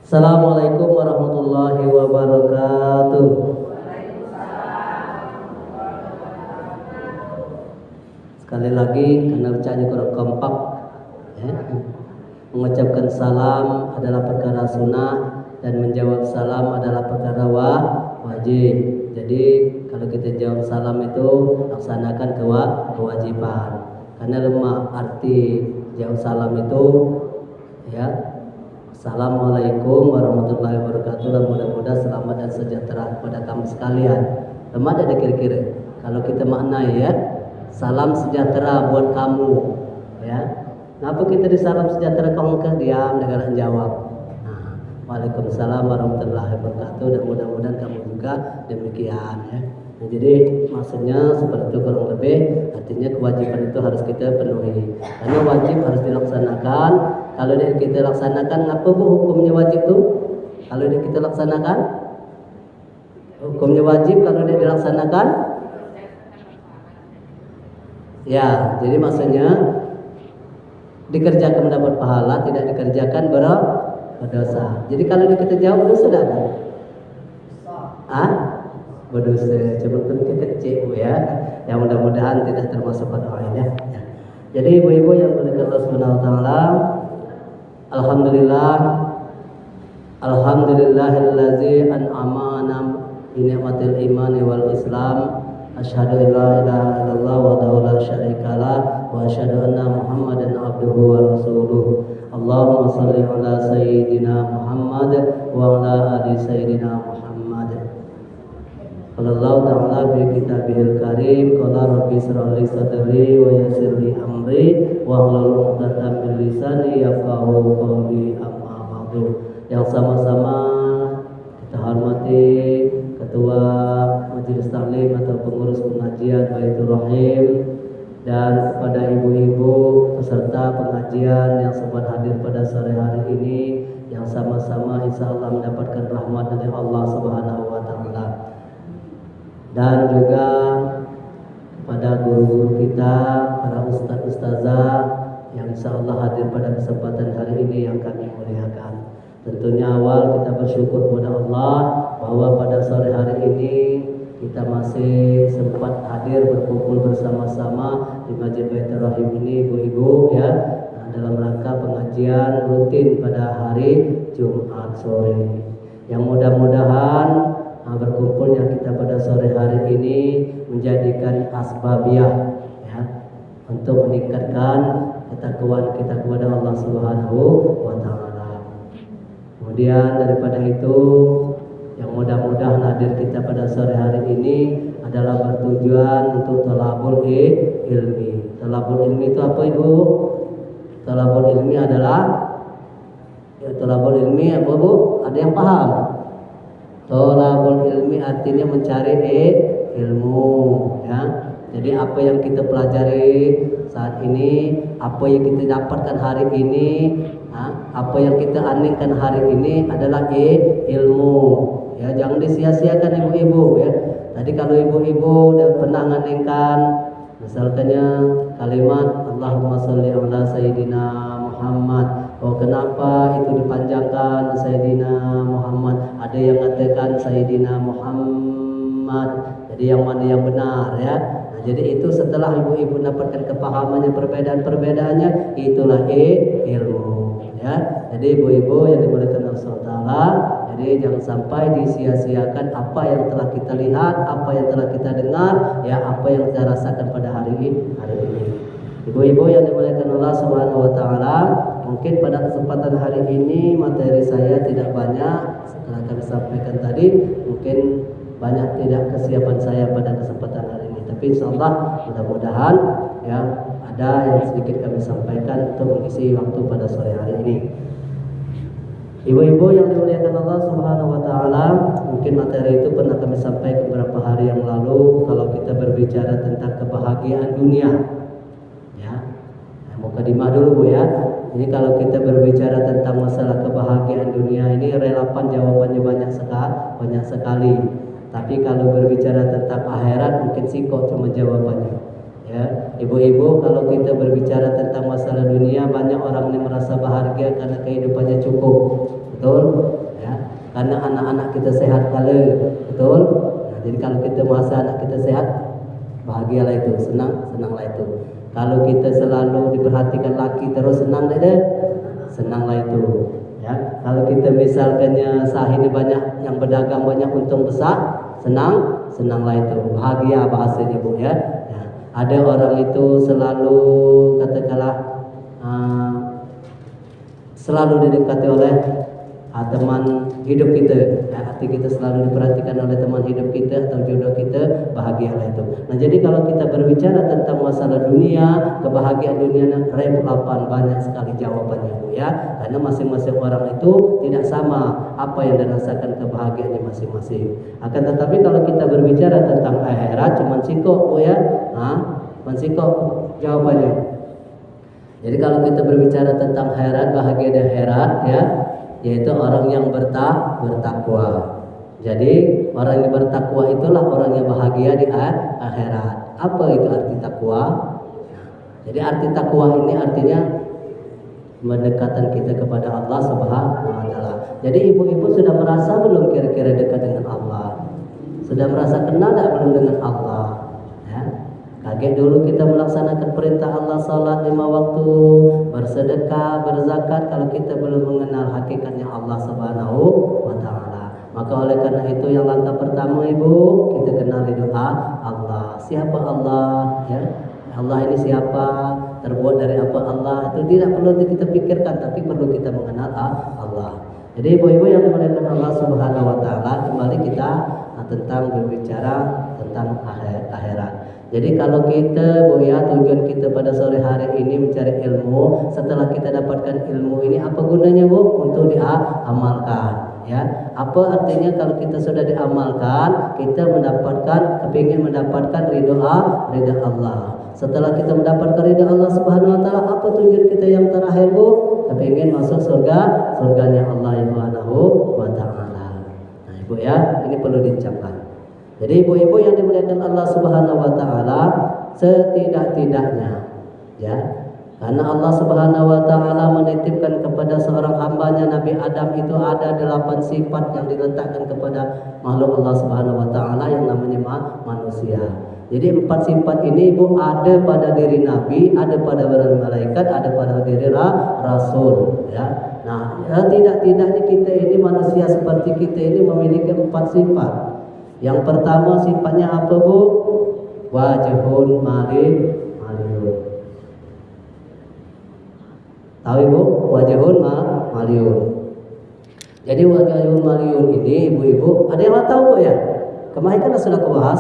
Assalamualaikum warahmatullahi wabarakatuh. Sekali lagi karena bacanya kurang kompak ya. Mengucapkan salam adalah perkara sunnah dan menjawab salam adalah perkara wajib. Jadi kalau kita jawab salam itu laksanakan kewajiban. Karena lemah arti jawab salam itu ya, Assalamualaikum warahmatullahi wabarakatuh, dan mudah-mudahan selamat dan sejahtera kepada kamu sekalian. Lemah ada kira-kira kalau kita maknai ya, salam sejahtera buat kamu ya. Kenapa kita disalam sejahtera kamu kan diam dengan jawab. Nah, Waalaikumsalam warahmatullahi wabarakatuh, dan mudah-mudahan kamu juga demikian ya. Nah, jadi maksudnya seperti itu kurang lebih, artinya kewajiban itu harus kita penuhi. Karena wajib harus dilaksanakan. Kalau dia kita laksanakan, apa bu hukumnya wajib tuh? Kalau dia kita laksanakan, hukumnya wajib kalau dia dilaksanakan. Ya, jadi maksudnya dikerjakan mendapat pahala, tidak dikerjakan berdosa. Jadi kalau dia kita jawab dosa tidak kan? Berdosa. Coba kita kecil ya. Yang mudah-mudahan tidak termasuk pada orang ya. Jadi ibu-ibu yang berkat Allah Subhanahu wa taala, Alhamdulillahillazi an'amana bi ni'matil imani wal islam. Asyhadu an la ilaha illallah wa la syarikalah wa asyhadu anna Muhammadan abduhu wa rasuluh. Allahumma shalli ala sayyidina Muhammad wa ala ali sayyidina Muhammad. Qala Allah ta'ala fi kitabihil karim, qala rabbi shrah li sadri wa yassir li amri wa hlul 'uqdatam min lisani yafqahu qawli. Amma ba'du. Yang sama-sama kita hormati Ketua Majelis Taklim atau pengurus pengajian Baitur Rahim, dan kepada ibu-ibu peserta pengajian yang sempat hadir pada sore hari ini, yang sama-sama insya Allah mendapatkan rahmat dari Allah Subhanahu wa taala. Dan juga kepada guru-guru kita, para ustaz-ustazah yang insya Allah hadir pada kesempatan hari ini yang kami muliakan. Tentunya awal kita bersyukur kepada Allah bahwa pada sore hari ini kita masih sempat hadir berkumpul bersama-sama di Masjid Baitur Rahim ini, ibu-ibu ya, dalam rangka pengajian rutin pada hari Jumat sore. Yang mudah-mudahan berkumpulnya kita pada sore hari ini menjadikan asbabiyah ya, untuk meningkatkan ketakwaan kita kepada Allah Subhanahu wa taala. Kemudian daripada itu, yang mudah-mudahan hadir kita pada sore hari ini adalah bertujuan untuk thalabul ilmi. Thalabul ilmi itu apa ibu? Thalabul ilmi adalah thalabul ilmi apa bu? Ada yang paham? Thalabul ilmi artinya mencari ilmu ya. Jadi apa yang kita pelajari saat ini, apa yang kita dapatkan hari ini, apa yang kita aningkan hari ini adalah ilmu ya. Jangan disia-siakan ibu-ibu ya. Tadi kalau ibu-ibu udah pernah nganingkan misalkannya kalimat Allahumma sholli ala sayyidina Muhammad, oh kenapa itu dipanjangkan Sayyidina Muhammad? Ada yang mengatakan Sayyidina Muhammad. Jadi yang mana yang benar ya? Nah, jadi itu setelah ibu-ibu mendapatkan kepahamannya, perbedaan-perbedaannya, itulah ilmu ya. Jadi ibu-ibu yang dimuliakan Allah SWT, jadi jangan sampai disia-siakan apa yang telah kita lihat, apa yang telah kita dengar ya, apa yang kita rasakan pada hari ini. Ibu-ibu yang dimuliakan Allah Subhanahu wa taala, mungkin pada kesempatan hari ini materi saya tidak banyak setelah kami sampaikan tadi, mungkin banyak tidak kesiapan saya pada kesempatan hari ini, tapi insyaallah mudah-mudahan ya ada yang sedikit kami sampaikan untuk mengisi waktu pada sore hari ini. Ibu-ibu yang dimuliakan Allah Subhanahu wa taala, mungkin materi itu pernah kami sampaikan beberapa hari yang lalu. Kalau kita berbicara tentang kebahagiaan dunia ya, mukadimah dulu Bu ya. Ini kalau kita berbicara tentang masalah kebahagiaan dunia ini relevan, jawabannya banyak sekali. Tapi kalau berbicara tentang akhirat mungkin singkok cuma jawabannya. Ya, ibu-ibu, kalau kita berbicara tentang masalah dunia, banyak orang yang merasa bahagia karena kehidupannya cukup, betul? karena anak-anak kita sehat kala, betul? Nah, jadi kalau kita merasa anak kita sehat, bahagialah itu, senanglah itu. Kalau kita selalu diperhatikan laki terus senang deh, senanglah itu. Ya, kalau kita misalkannya sahini banyak yang berdagang banyak untung besar, senanglah itu, bahagia bahasanya Bu ya. Ya. Ada orang itu selalu katakanlah selalu didekati oleh teman hidup kita, ya, arti kita selalu diperhatikan oleh teman hidup kita atau jodoh kita, bahagialah itu. Nah jadi kalau kita berbicara tentang masalah dunia, kebahagiaan dunia relevan banyak sekali jawabannya Bu ya, karena masing-masing orang itu tidak sama apa yang dirasakan kebahagiaannya masing-masing. Akan tetapi kalau kita berbicara tentang akhirat, cuman sikok Bu ya, cuman sikok jawabannya. Jadi kalau kita berbicara tentang akhirat, bahagia di akhirat ya, yaitu orang yang bertakwa. Jadi orang yang bertakwa itulah orang yang bahagia di akhirat. Apa itu arti takwa? Jadi arti takwa ini artinya mendekatkan kita kepada Allah Subhanahu wa taala. Jadi ibu-ibu sudah merasa belum kira-kira dekat dengan Allah? Sudah merasa kenal tak belum dengan Allah? Kaget dulu kita melaksanakan perintah Allah, salat 5 waktu, bersedekah, berzakat, kalau kita belum mengenal hakikatnya Allah Subhanahu wa taala. Maka oleh karena itu yang langkah pertama Ibu, kita kenali doa Allah. Siapa Allah? Ya. Allah ini siapa? Terbuat dari apa Allah? Itu tidak perlu kita pikirkan, tapi perlu kita mengenal Allah. Jadi ibu-ibu yang dimuliakan Allah Subhanahu wa taala, kembali kita tentang berbicara tentang akhirat. Jadi kalau kita Bu ya, tujuan kita pada sore hari ini mencari ilmu, setelah kita dapatkan ilmu ini apa gunanya Bu? Untuk diamalkan ya. Apa artinya kalau kita sudah diamalkan, kita kepingin mendapatkan ridha Allah. Setelah kita mendapatkan ridha Allah Subhanahu wa taala, apa tujuan kita yang terakhir Bu? Kepingin masuk surganya Allah Subhanahu wa taala. Nah Ibu ya, ini perlu diucapkan. Jadi ibu-ibu yang dimuliakan Allah Subhanahu wa taala, setidak-tidaknya ya, karena Allah Subhanahu wa taala menitipkan kepada seorang hambanya Nabi Adam itu ada 8 sifat yang diletakkan kepada makhluk Allah Subhanahu wa taala yang namanya manusia. Jadi 4 sifat ini Ibu ada pada diri Nabi, ada pada para malaikat, ada pada diri Rasul ya. Nah, tidak-tidaknya kita ini manusia seperti kita ini memiliki 4 sifat. Yang pertama sifatnya apa Bu? Wajhun maliyun. Tahu Ibu? Wajhun maliyun. Jadi wajhun maliyun ini ibu-ibu, ada yang tahu Bu ya? Kemarin kan sudah kubahas.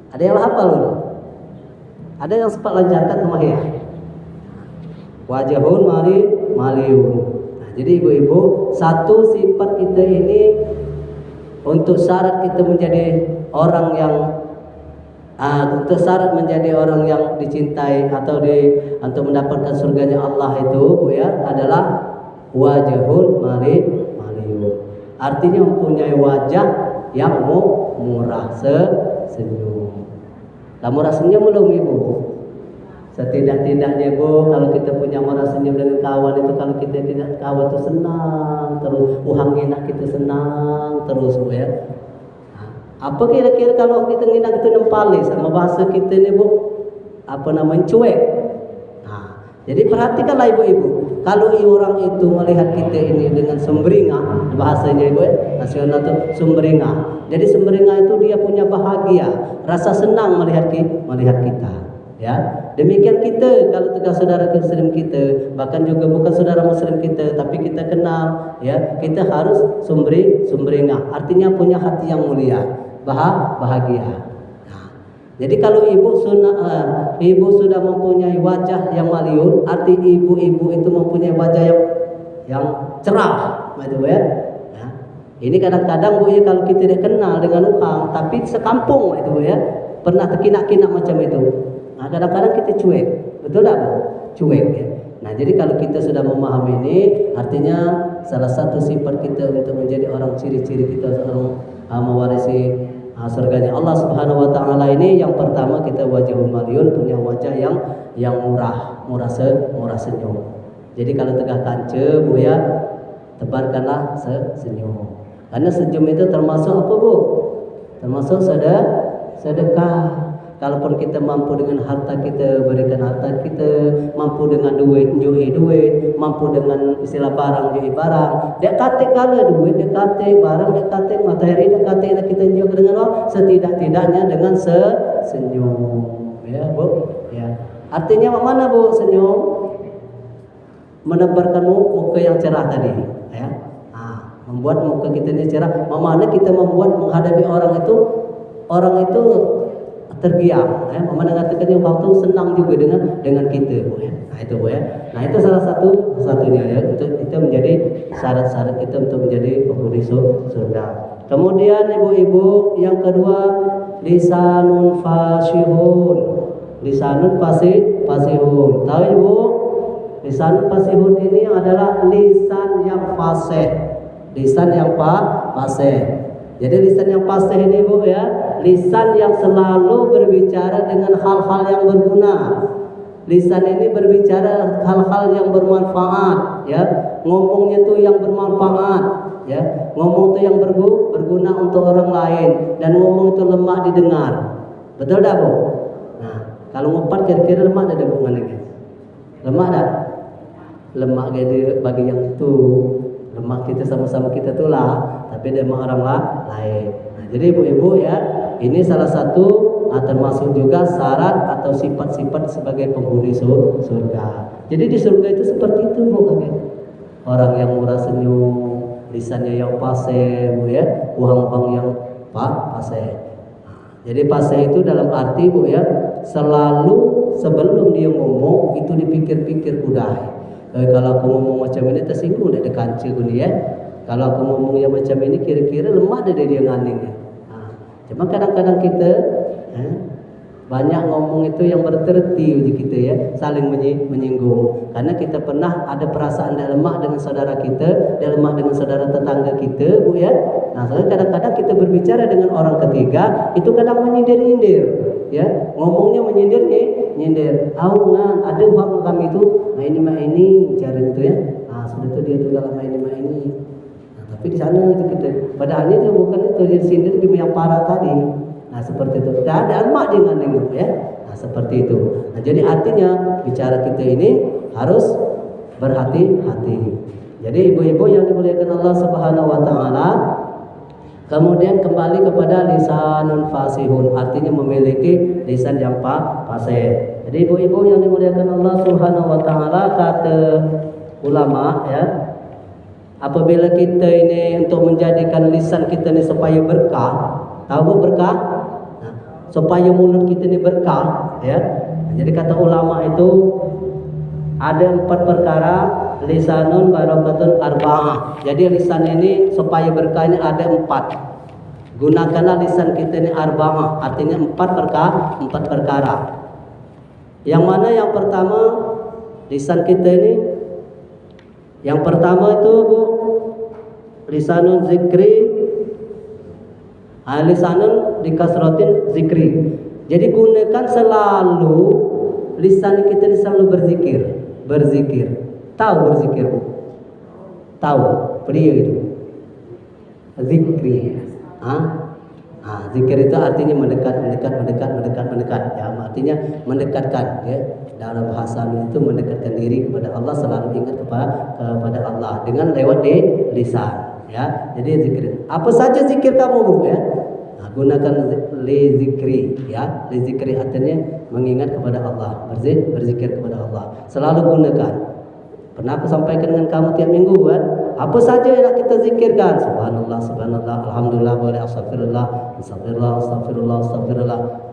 Ada yang hafal dulu? Ada yang sempat lancarkan kemarin ya? Wajhun maliyun. Nah, jadi ibu-ibu, satu sifat kita ini untuk syarat kita menjadi orang yang untuk syarat menjadi orang yang dicintai atau untuk mendapatkan surganya Allah itu Bu ya, adalah wajhul maliyun. Artinya mempunyai wajah yang murah senyum. Lah murah senyum belum Ibu? Setidak-tidaknya Bu, kalau kita punya murah senyum dengan kawan itu, kalau kita tidak kawan itu senang terus, nginah kita senang terus Bu ya. Apa kira-kira kalau kita nginah itu nempali sama bahasa kita ini Bu? Apa namanya, cuek. Nah, jadi perhatikanlah ibu-ibu, kalau orang itu melihat kita ini dengan sumringah, bahasanya Ibu ya, nasional itu sumringah. Jadi sumringah itu dia punya bahagia, rasa senang melihat kita. Ya, demikian kita kalau tegas saudara muslim kita, bahkan juga bukan saudara muslim kita, tapi kita kenal, ya, kita harus sumringah, artinya punya hati yang mulia, bahagia. Nah, jadi kalau ibu sudah mempunyai wajah yang maliyun, arti ibu-ibu itu mempunyai wajah yang cerah, gitu ya. Nah, ini kadang-kadang Bu ya, kalau kita tidak kenal dengan orang, tapi sekampung itu Bu ya, pernah terkinak-kinak macam itu. Nah, kadang-kadang kita cuek, betul tak Bu? Cuek ya. Nah, jadi kalau kita sudah memahami ini, artinya salah satu sifat kita untuk menjadi orang, ciri-ciri kita seorang mewarisi surganya Allah Subhanahu wa taala ini, yang pertama kita wajhul maliyun, punya wajah yang murah senyum. Jadi kalau tegak kance Bu ya, tebarkanlah senyum. Karena senyum itu termasuk apa, Bu? Termasuk sedekah. Kalaupun kita mampu dengan harta kita, berikan harta kita, mampu dengan duit, jual duit, mampu dengan istilah barang, jual barang. Dek kate kala duit, dek kate barang, dek kate materi, dek kate kita jual dengan Allah, setidak-tidaknya dengan senyum. Ya, Bu. Ya. Artinya mana, Bu, senyum? Menebarkan muka yang cerah tadi, ya. Membuat muka kita ini cerah. Mana kita membuat menghadapi orang itu terbiam, ya. Mama mengatakannya waktu senang juga dengan kita, Bu, ya. Nah itu, Bu, ya. Nah itu salah satunya, ya. Untuk itu menjadi syarat-syarat kita untuk menjadi penghuni surga. Kemudian ibu-ibu yang kedua, lisanun fasihun. Lisanun fasihun. Tahu ibu? Lisanun fasihun ini adalah lisan yang fasih. Lisan yang fasih. Jadi lisan yang fasih ini, Bu, ya, lisan yang selalu berbicara dengan hal-hal yang berguna. Lisan ini berbicara hal-hal yang bermanfaat, ya. Ngomongnya tuh yang bermanfaat, ya. Ngomong tuh yang berguna untuk orang lain, dan ngomong itu lemah didengar. Betul dah, Bu? Nah, kalau ngopat kira-kira lemah dah, Bu, nganengnya. Lemah dah? Lemah bagi yang itu. Lemah kita sama-sama kita tuh lah, tapi dia mah orang lain. Nah, jadi ibu-ibu, ya, ini salah satu termasuk juga syarat atau sifat-sifat sebagai penghuni surga. Jadi di surga itu seperti itu, Bu, kan? Orang yang murah senyum, lisannya yang fasih, Bu, ya, uang yang fasih. Nah, jadi fasih itu dalam arti, Bu, ya, selalu sebelum dia ngomong itu dipikir-pikir kudai. Kalau aku ngomong macam ini tersinggung dek kancil gini, ya. Kalau aku ngomong yang macam ini kira-kira lemah deh dia nganing. Nah, cuma kadang-kadang kita banyak ngomong itu yang berterti uji kita, ya, saling menyinggung. Karena kita pernah ada perasaan tidak lemah dengan saudara kita, tidak lemah dengan saudara tetangga kita, Bu, ya. Nah, kadang-kadang kita berbicara dengan orang ketiga itu kadang menyindir-nyindir, ya, ngomongnya nyindir. Tahu ngan ada uang kami itu, nah ini cara itu, ya. Nah, sudah itu dia tuh dalam ini. Nah, tapi di sana itu kita, padahalnya itu bukan itu dia sindir yang parah tadi. Nah, seperti itu. Tidak ada mak dengan itu, ya. Nah, seperti itu. Nah, jadi artinya bicara kita ini harus berhati-hati. Jadi ibu-ibu yang dimuliakan Allah Subhanahu wa taala, kemudian kembali kepada lisanun fasihun, artinya memiliki lisan yang fasih. Jadi ibu-ibu yang dimuliakan Allah Subhanahu wa taala, kata ulama, ya, apabila kita ini untuk menjadikan lisan kita ini supaya berkah, tahu berkah? Nah, supaya mulut kita ini berkah, ya. Jadi kata ulama itu ada 4 perkara, lisanun barakatun arba'ah. Jadi lisan ini supaya berkah ini ada 4. Gunakanlah lisan kita ini arba'ah, artinya 4 perkara. Yang mana yang pertama, lisan kita ini yang pertama itu, Bu, lisanun zikri, lisanun dikasratin zikri. Jadi gunakan selalu lisan kita ini selalu berzikir. Tahu berzikir, Bu? Tahu pria itu zikri. Zikir itu artinya mendekat, ya, artinya mendekatkan, ya. Dalam bahasa itu mendekatkan diri kepada Allah, selalu ingat kepada Allah dengan lewat lisan, ya. Jadi zikir. Apa saja zikir kamu, Bu, ya? Nah, gunakan li zikri, ya. Li zikri artinya mengingat kepada Allah, berzikir kepada Allah. Selalu gunakan. Pernah aku sampaikan dengan kamu tiap minggu, kan? Apa saja yang kita zikirkan? Subhanallah, alhamdulillah, astagfirullah.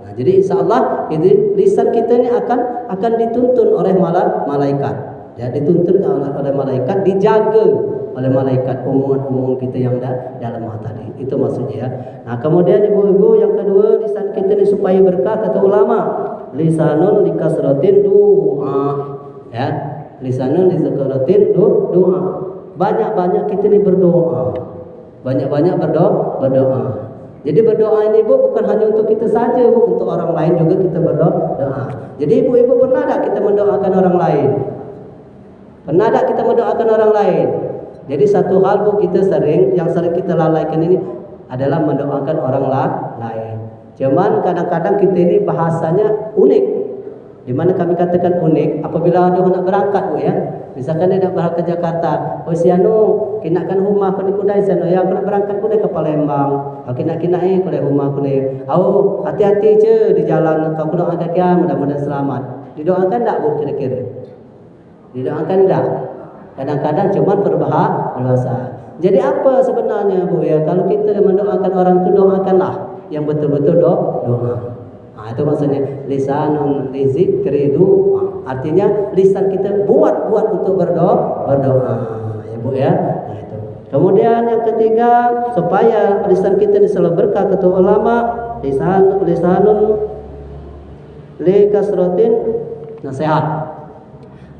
Nah, jadi insyaallah ini lisan kita ini akan dituntun oleh malaikat. Ya, dituntun oleh malaikat, dijaga oleh malaikat omongan-omongan kita yang dalam tadi. Itu maksudnya, ya. Nah, kemudian ibu-ibu yang kedua, lisan kita ini supaya berkah, kata ulama, lisanun dikasratin doa, ya. Lisanun dikasratin doa. Banyak-banyak kita ini berdoa. Banyak-banyak berdoa. Jadi berdoa ini, Bu, bukan hanya untuk kita saja, Bu, untuk orang lain juga kita berdoa. Jadi ibu-ibu pernah tak kita mendoakan orang lain? Pernah tak kita mendoakan orang lain? Jadi satu hal Bu, kita yang sering kita lalaikan ini adalah mendoakan orang lain. Cuman kadang-kadang kita ini bahasanya unik. Di mana kami katakan unik apabila ada orang nak berangkat Bu ya. Misalkan dia nak berangkat ke Jakarta, oh si anu kinakan rumah ku ni kudai sana ya, aku nak berangkat ku ke Palembang. Aku nak kudai rumah ku ni. Au hati-hati je di jalan, kau doakan dia mudah-mudahan selamat. Didoakan tak Bu kira-kira? Didoakan tak? Kadang-kadang cuma berbahasa. Jadi apa sebenarnya Bu ya? Kalau kita mendoakan orang itu, doakanlah yang betul-betul doa. Nah, itu maksudnya lisanun lizikri doa. Artinya lisan kita buat untuk berdoa ya Bu ya. Nah, itu. Kemudian yang ketiga, supaya lisan kita ini selalu berkah, kata ulama, lisanun li kasratin nasihat.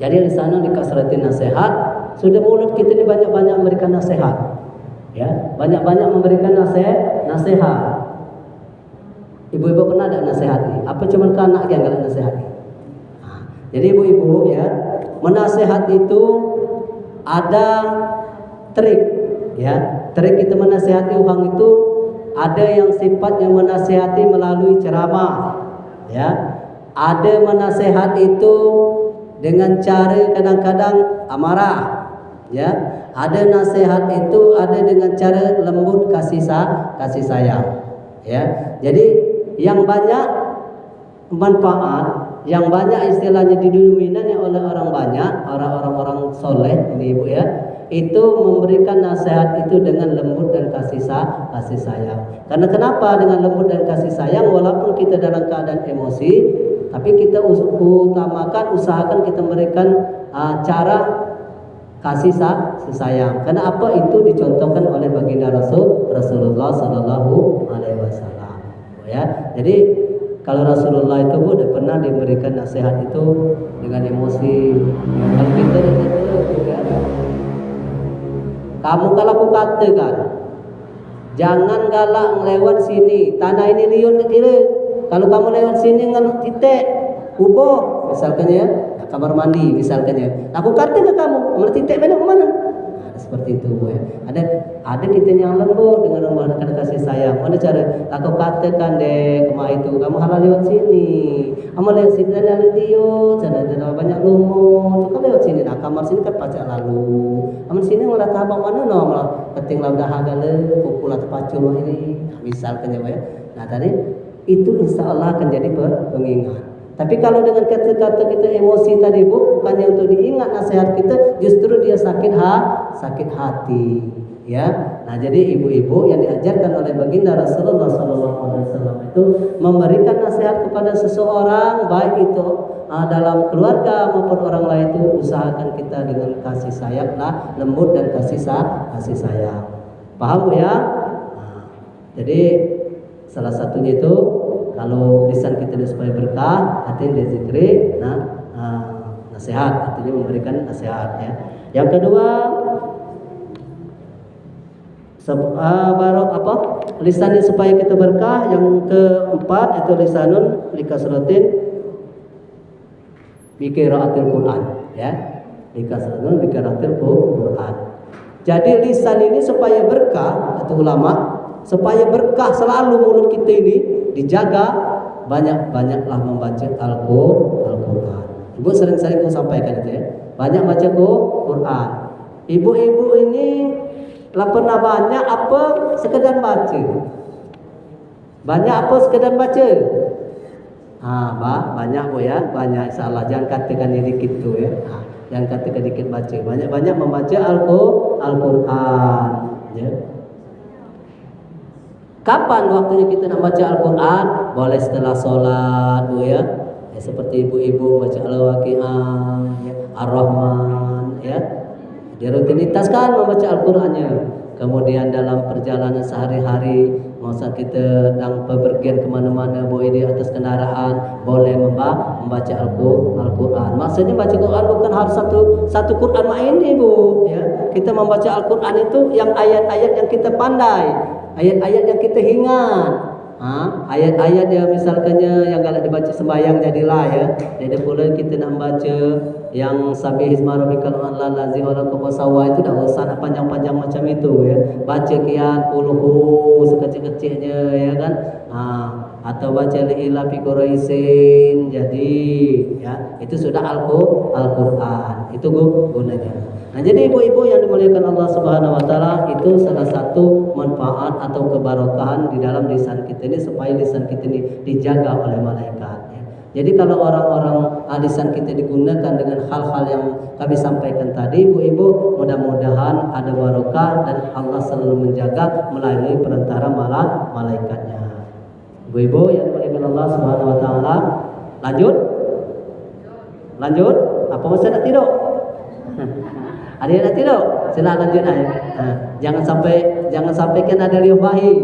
Jadi lisanun li kasratin nasihat, sudah mulut kita ini banyak-banyak memberikan nasihat. Ya, banyak-banyak memberikan nasihat. Ibu-ibu pernah ada nasihat nih? Apa cuma ke anak yang enggak nasihat? Nah, jadi ibu-ibu ya, menasihat itu ada trik ya. Trik kita menasihati orang itu ada yang sifatnya menasihati melalui ceramah ya. Ada menasihat itu dengan cara kadang-kadang amarah ya. Ada nasihat itu ada dengan cara lembut kasih sayang ya. Jadi yang banyak manfaat, yang banyak istilahnya didominasi oleh orang banyak, orang-orang soleh ini Ibu ya, itu memberikan nasihat itu dengan lembut dan kasih sayang. Karena kenapa dengan lembut dan kasih sayang? Walaupun kita dalam keadaan emosi, tapi kita usahakan kita memberikan cara kasih sayang. Karena apa? Itu dicontohkan oleh baginda Rasulullah Sallallahu Alaihi Wasallam. Ya, jadi kalau Rasulullah itu Bu pernah diberikan nasihat itu dengan emosi. Kalau kita ya, kamu kalau aku katakan jangan galak lewat sini, tanah ini liun kira. Kalau kamu lewat sini dengan titik kubuh misalkan ya, kamar mandi misalkan ya. Aku kata ke kamu, titik mana ke mana? Seperti itu Bu ya. Ada kita yang lembut dengan memberikan kasih sayang. Mana cara? Aku katakan deh kemah itu, kamu halal lewat sini. Kamu lewat sini ada dia, ada banyak lumut. Kau lewat sini, nah kamar sini kan pacak lalu. Kamu sini malah tabang mana no, malah keting lah dah agak pukul atau pacul ini. Misalkan ya Bu ya. Nah tadi itu insya Allah akan jadi pengingat. Tapi kalau dengan kata-kata kita emosi tadi Bu, bukannya untuk diingat nasihat kita, justru dia sakit hati, ya. Nah jadi ibu-ibu yang diajarkan oleh baginda Rasulullah SAW itu memberikan nasihat kepada seseorang, baik itu dalam keluarga maupun orang lain, itu usahakan kita dengan kasih sayang lah, lembut dan kasih sayang. Paham Bu ya? Nah, jadi salah satunya itu kalau lisan kita supaya berkah, artinya zikri, nasihat, artinya memberikan nasihat ya. Yang kedua, lisan supaya kita berkah. Yang keempat itu lisanun likasratin biqiraatil Quran ya. Likasratun biqiraatil Quran. Jadi lisan ini supaya berkah, kata ulama, supaya berkah selalu mulut kita ini dijaga, banyak-banyaklah membaca Al-Quran. Ibu sering-sering aku sampaikan itu ya. Banyak baca Quran. Ibu-ibu ini lah pernah banyak apa sekedar baca? Banyak apa sekedar baca? Banyak Bu ya, banyak insyaallah. Jangan katakan dikit tu ya. Jangan katakan dikit baca. Banyak-banyak membaca Al-Quran ya. Kapan waktunya kita nak baca Al-Quran? Boleh setelah solat Bu ya. Seperti ibu-ibu baca Al-Waqi'ah ya, Ar-Rahman ya. Dia rutinitaskan membaca Al-Qurannya. Kemudian dalam perjalanan sehari-hari, masa kita dalam bepergian kemana-mana, boleh di atas kendaraan, boleh membaca Al-Quran. Maksudnya baca Quran bukan harus satu Quran ini Bu ya. Kita membaca Al-Quran itu yang ayat-ayat yang kita pandai, ayat-ayat yang kita ingat. Ayat-ayat yang misalkannya yang galak dibaca sembahyang jadilah ya. Jadi pula kita nak baca yang sabih isma rabbikal a'la allazi khalaqa fasawwa itu dah usah nak panjang-panjang macam itu ya. Baca kian puluh sekecil-kecilnya ya kan. Atau baca ila fi quraisin jadi ya itu sudah Al-Qur'an. Itu gunanya. Nah, jadi ibu-ibu yang dimuliakan Allah Subhanahu wa taala, itu salah satu manfaat atau keberkahan di dalam lisan kita ini supaya lisan kita ini dijaga oleh malaikat ya. Jadi kalau orang-orang lisan kita digunakan dengan hal-hal yang kami sampaikan tadi, ibu-ibu, mudah-mudahan ada barokah dan Allah selalu menjaga melalui perantara malaikatnya. Ibu-ibu yang dimuliakan Allah Subhanahu wa taala, lanjut. Apa masih nak tidur? Ada yang nak tidur? Sila lanjut aja. Jangan sampai kan ada liuh bahi.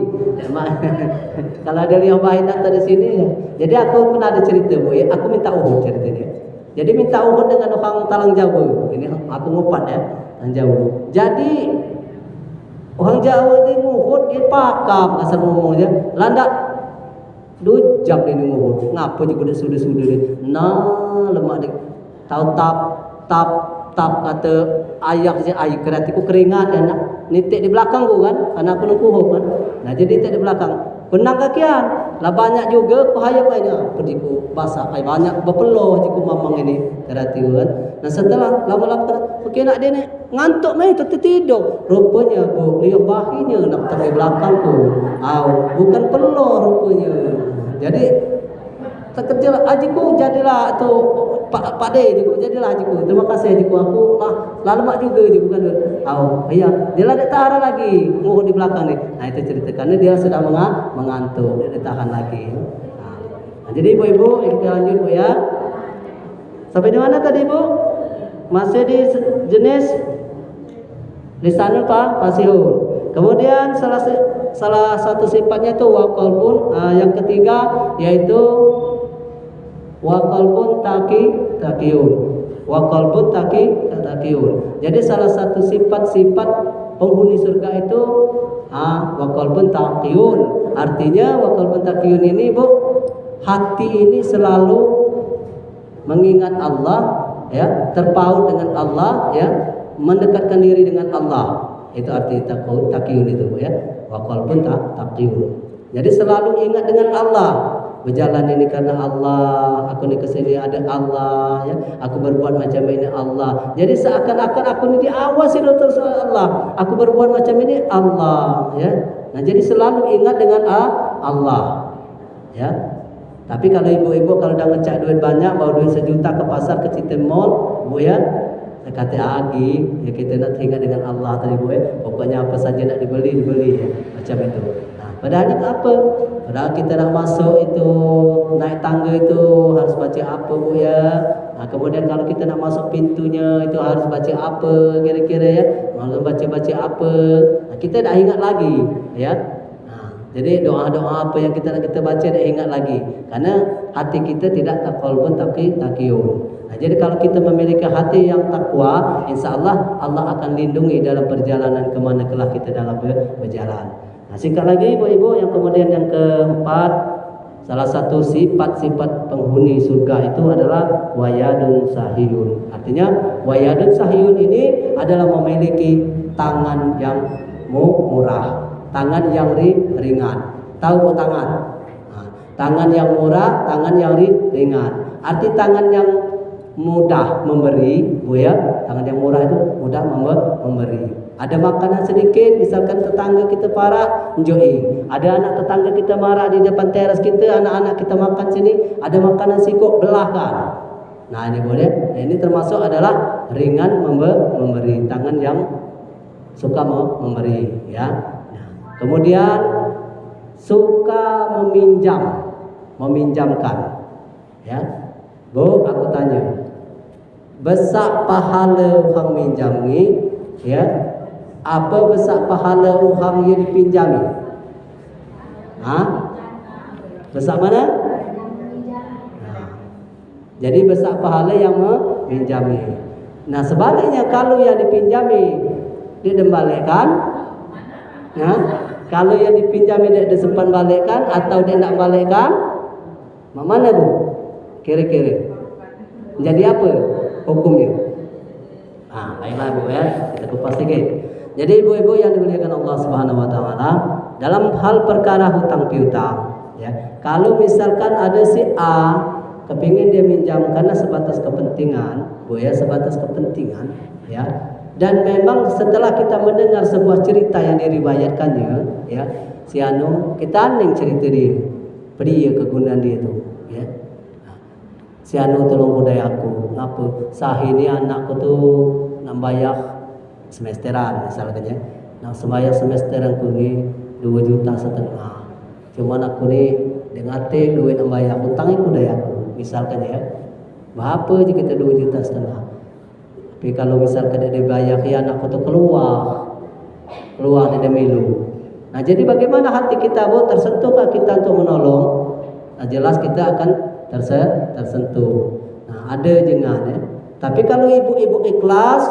Kalau ada liuh bahi datang di sini. Jadi aku pernah ada cerita, Bu. Aku minta uhud cerita dia. Jadi minta uhud dengan orang Talang Jawa. Ini aku ngupat ya, Talang Jawa. Jadi orang Jawa ni uhud dia pakam asal ngomongnya. Landak 2 jam dia nguhud. Ngapa juga dah sudah-sudah dia. Nah, lemak dia. Tahu tap kata ayak je air keratiku keringat dan nitik di belakang ku kan karena aku nunggu kan. Nah jadi nitik di belakang benang kakian lah banyak juga ku hayam mainnya pergi ku basah ai banyak berpeluh je ku mamang ini kerati kan. Nah setelah lama-lama okey nak dia ni ngantuk mai tertidur rupanya bu liuh bahinya nak tepi belakang ku bukan peluh rupanya. Jadi terkejut ajiku jadilah tu Pak De juga jadilah ajiku. Terima kasih ajiku aku lama juga juga kan. Iya, dia lah tak lagi nguhud di belakang ni. Nah itu ceritakannya dia sudah mengantuk, dia ditahan lagi. Nah, jadi ibu-ibu kita lanjut Bu ya. Sampai di mana tadi Bu? Masih di jenis lisanul fasihun. Kemudian salah satu sifatnya itu waqalbun, yang ketiga yaitu waqalbun taqiyun. Waqalbun taqiyun. Jadi salah satu sifat-sifat penghuni surga itu waqalbun taqiyun. Artinya waqalbun taqiyun ini Bu, hati ini selalu mengingat Allah ya, terpaut dengan Allah ya, mendekatkan diri dengan Allah. Itu arti taqiyun itu Bu ya. Waqalbun taqiyun. Jadi selalu ingat dengan Allah. Berjalan ini karena Allah, aku ni kesini ada Allah ya. Aku berbuat macam ini Allah. Jadi seakan-akan aku ni diawasi oleh Allah. Aku berbuat macam ini Allah ya. Nah, jadi selalu ingat dengan Allah. Ya. Tapi kalau ibu-ibu kalau dah ngecek duit banyak, bawa duit 1 juta ke pasar ke City Mall, Bu ya. Saya kata agi, ya kita nak ingat dengan Allah tadi Bu ya. Pokoknya apa saja nak dibeli ya. Macam itu. Padahal itu apa? Padahal kita nak masuk itu naik tangga itu harus baca apa Bu ya. Nah, kemudian kalau kita nak masuk pintunya itu harus baca apa kira-kira ya. Malah baca apa. Nah, kita dah ingat lagi ya. Nah, jadi doa-doa apa yang kita baca dah ingat lagi. Karena hati kita tidak taqalbun taqiyun. Nah, jadi kalau kita memiliki hati yang takwa, insya-Allah Allah akan lindungi dalam perjalanan kemana kelah kita dalam berjalan. Nah, singkat lagi ibu-ibu yang kemudian yang keempat, salah satu sifat-sifat penghuni surga itu adalah wayadun sahiyun. Artinya wayadun sahiyun ini adalah memiliki tangan yang murah, tangan yang ringan. Tahu tangan? Nah, tangan yang murah, tangan yang ringan. Arti tangan yang mudah memberi, Bu ya. Tangan yang murah itu mudah memberi. Ada makanan sedikit, misalkan tetangga kita parah, enjoy. Ada anak tetangga kita marah di depan teras kita, anak-anak kita makan sini, ada makanan sikok belahkan. Nah ini boleh. Nah, ini termasuk adalah ringan memberi, tangan yang suka memberi, ya. Nah, kemudian suka meminjamkan, ya. Bu, aku tanya, besar pahala orang minjami, ya? Apa besar pahala orang yang dipinjami? Besar mana? Jadi besar pahala yang meminjami. Nah sebaliknya kalau yang dipinjami dia dimbalikkan, kalau yang dipinjami dia disimpan balikkan atau dia nak balikkan, mana Bu? Kira-kira jadi apa? hukumnya. Baiklah Bu ya, kita kupas sedikit. Jadi ibu-ibu yang dimuliakan Allah Subhanahu wa taala, dalam hal perkara hutang piutang ya. Kalau misalkan ada si A kepingin dia minjam karena sebatas kepentingan, Bu ya, sebatas kepentingan ya. Dan memang setelah kita mendengar sebuah cerita yang diriwayatkannya ya, si anu kita aning cerita dia. Beri kegunaan dia tu ya. Si anu tolong budaya aku, ngapa? Sahini anakku tu nak bayar semesteran misalnya. Nak sembayar semesteran aku ni 2,5 juta. Cuma aku ni dengan tek duit nak bayar hutang budaya aku. Misalkan ya. Berapa je kita 2,5 juta. Tapi kalau misalkan dia bayar ya anakku tu keluar dari milu. Nah, jadi bagaimana hati kita Bu, tersentuhkah kita untuk menolong? Nah, jelas kita akan tersentuh. Nah, ada jengan ya. Tapi kalau ibu-ibu ikhlas,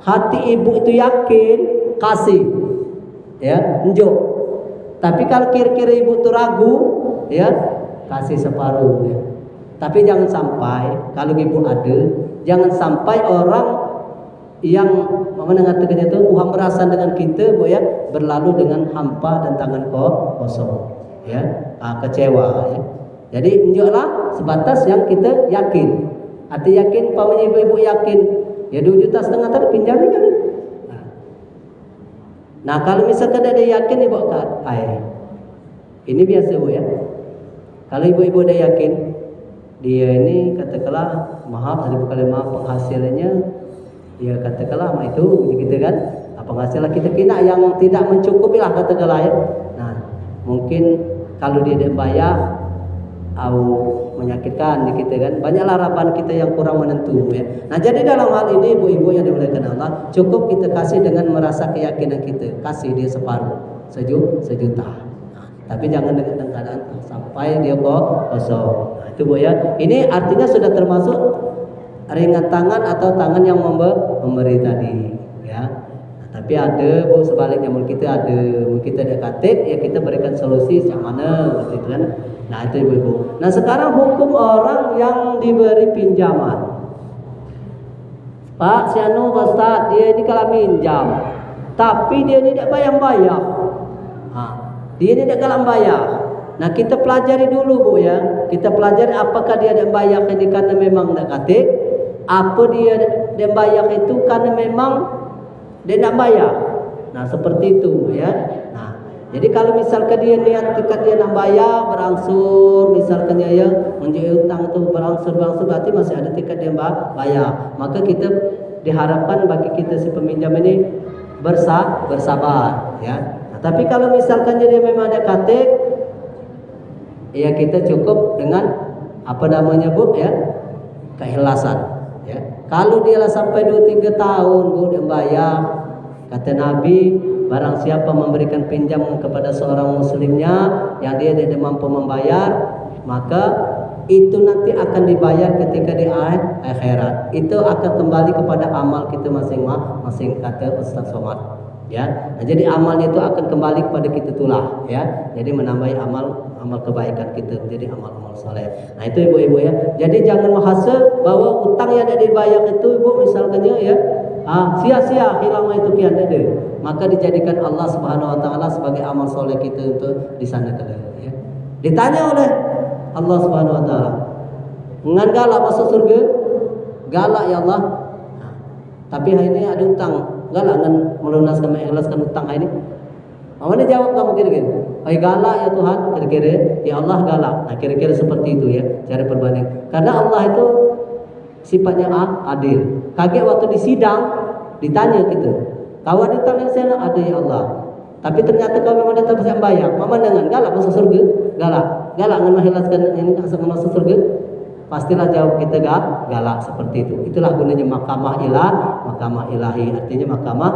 hati ibu itu yakin, kasih. Ya, enjuk. Tapi kalau kira-kira ibu itu ragu, ya, kasih separuh ya. Tapi jangan sampai kalau ibu ada, jangan sampai orang yang mengatakannya itu Tuhan berasan dengan kita Bu ya, berlalu dengan hampa dan tangan kosong ya, kecewa ya. Jadi unjuklah sebatas yang kita yakin. Hati yakin, pamannya ibu-ibu yakin ya 2,5 juta tadi pinjamin kan. Nah, kalau misalkan ada yakin ibu ini biasa Bu ya. Kalau ibu-ibu ada yakin dia ini katakanlah maaf penghasilannya ya katakanlah itu gitu kan, penghasilan kita kena yang tidak mencukupi lah katakanlah ya. Nah, mungkin kalau dia tidak bayar menyakitkan di kita kan, banyaklah harapan kita yang kurang menentu ya. Nah, jadi dalam hal ini ibu-ibu yang dimuliakan Allah, cukup kita kasih dengan merasa keyakinan kita, kasih dia separuh, sejuta. Nah, tapi jangan dengan keadaan sampai dia kosong. Nah, itu Bu ya. Ini artinya sudah termasuk ringan tangan atau tangan yang memberi tadi ya. Nah, tapi ada Bu sebaliknya, mungkin kita ada katik ya, kita berikan solusi yang mana gitu kan. Nah, itu ibu-ibu. Nah, sekarang hukum orang yang diberi pinjaman. Pak Sianu Ustaz, dia ini kalau minjam tapi dia ini tidak bayar. Dia ini tidak kalah bayar. Nah, kita pelajari dulu Bu ya. Kita pelajari apakah dia tidak bayar ini karena memang tidak katik, apa dia bayar itu karena memang dia tidak bayar. Nah, seperti itu ya. Nah, jadi kalau misalkan dia niat dekat dia nak bayar berangsur, misalkan ya menjual hutang itu berangsur berarti masih ada tiket dia bayar. Maka kita diharapkan bagi kita si peminjam ini bersabar ya. Nah, tapi kalau misalkan dia memang ada katik, ya kita cukup dengan apa namanya Bu ya, keikhlasan ya. Kalau dia lah sampai 2-3 tahun Bu dia bayar, kata Nabi, barang siapa memberikan pinjam kepada seorang muslimnya yang dia tidak mampu membayar, maka itu nanti akan dibayar ketika di akhirat. Itu akan kembali kepada amal kita masing-masing, kata Ustaz Somad ya. Nah, jadi amalnya itu akan kembali kepada kita itulah ya. Jadi menambah amal kebaikan kita menjadi amal-amal saleh. Nah, itu ibu-ibu ya. Jadi jangan menghasut bahwa utang yang tidak dibayar itu Ibu misalkannya ya, sia-sia hilang itu kian ada. Maka dijadikan Allah Subhanahu wa taala sebagai amal soleh kita untuk di sana kelak ya. Ditanya oleh Allah Subhanahu wa taala, "Ngan galak masuk surga?" Galak ya Allah. Tapi hari ini ada utang, galak ngan melunaskan mengikhlaskan utang hari ini. Mana jawab kamu kira-kira? Galak ya Tuhan, kira-kira ya Allah galak. Nah, kira-kira seperti itu ya cara perbanding. Karena Allah itu sifatnya adil. Kaget waktu di sidang ditanya kita, kau ada utang yang saya ada ya Allah, tapi ternyata kau memang datang bisa bayar. Mama dengan galak masuk surga? Galak ngan mengikhlaskan ini masuk surga? Pastilah jawab kita galak seperti itu. Itulah gunanya mahkamah ilahi, artinya mahkamah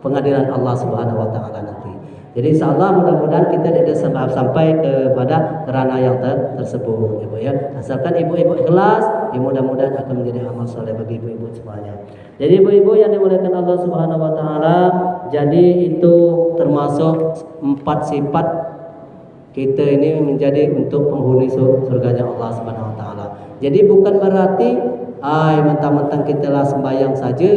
pengadilan Allah Subhanahu wa taala nanti. Jadi insyaallah mudah-mudahan kita tidak sampai kepada ranah yang tersebut Ibu ya. Asalkan ibu-ibu ikhlas, ya mudah-mudahan akan menjadi amal soleh bagi ibu-ibu semuanya. Jadi ibu-ibu yang dimuliakan Allah Subhanahu wa taala, jadi itu termasuk 4 sifat kita ini menjadi untuk penghuni surganya Allah Subhanahu wa taala. Jadi bukan berarti mentang-mentang kita lah sembahyang saja,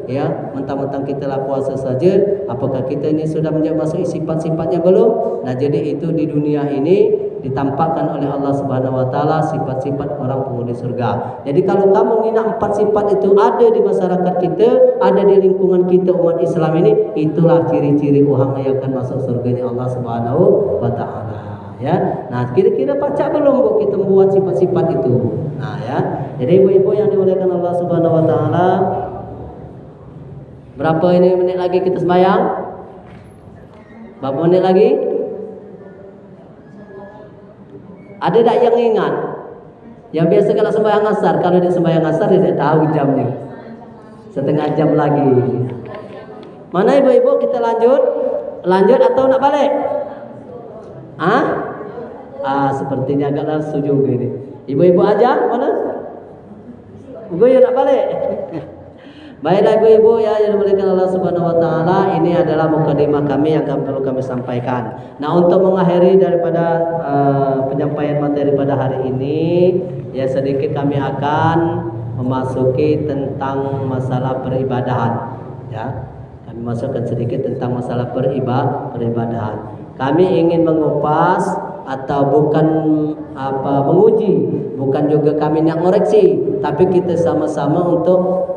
ya, mentang-mentang kita lah puasa saja, apakah kita ini sudah masuk sifat-sifatnya belum? Nah, jadi itu di dunia ini ditampakkan oleh Allah Subhanahu wa taala sifat-sifat orang penghuni surga. Jadi kalau kamu minat 4 sifat itu ada di masyarakat kita, ada di lingkungan kita umat Islam ini, itulah ciri-ciri orang yang akan masuk surganya Allah Subhanahu wa taala. Ya, nah kira-kira baca belum Bu kita membuat sifat-sifat itu? Nah ya, jadi ibu-ibu yang dimuliakan Allah Subhanahu wa taala, berapa ini menit lagi kita sembahyang? Berapa menit lagi? Ada tak yang ingat? Yang biasa kalau sembahyang asar, kalau dia sembahyang asar dia tidak tahu jamnya. Setengah jam lagi. Mana ibu-ibu kita lanjut? Lanjut atau nak balik? Sepertinya agak setuju gini. Ibu-ibu aja mana? Ibu ya nak balik. Baiklah ibu-ibu ya yang dimuliakan Allah Subhanahu wa taala, ini adalah mukadimah kami yang perlu kami sampaikan. Nah, untuk mengakhiri daripada penyampaian materi pada hari ini, ya sedikit kami akan memasuki tentang masalah peribadahan. Ya, kami masukkan sedikit tentang masalah peribadahan. Kami ingin mengupas atau bukan menguji, bukan juga kami nak ngoreksi, tapi kita sama-sama untuk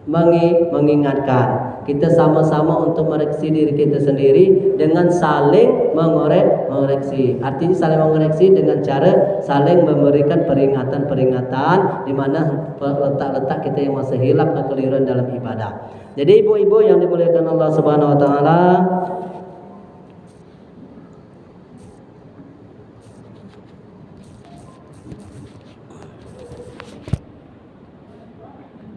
mengingatkan. Kita sama-sama untuk mereksi diri kita sendiri dengan saling mengoreksi. Artinya saling mengoreksi dengan cara saling memberikan peringatan-peringatan di mana letak-letak kita yang masih hilaf kekeliruan dalam ibadah. Jadi ibu-ibu yang dimuliakan Allah Subhanahu wa taala,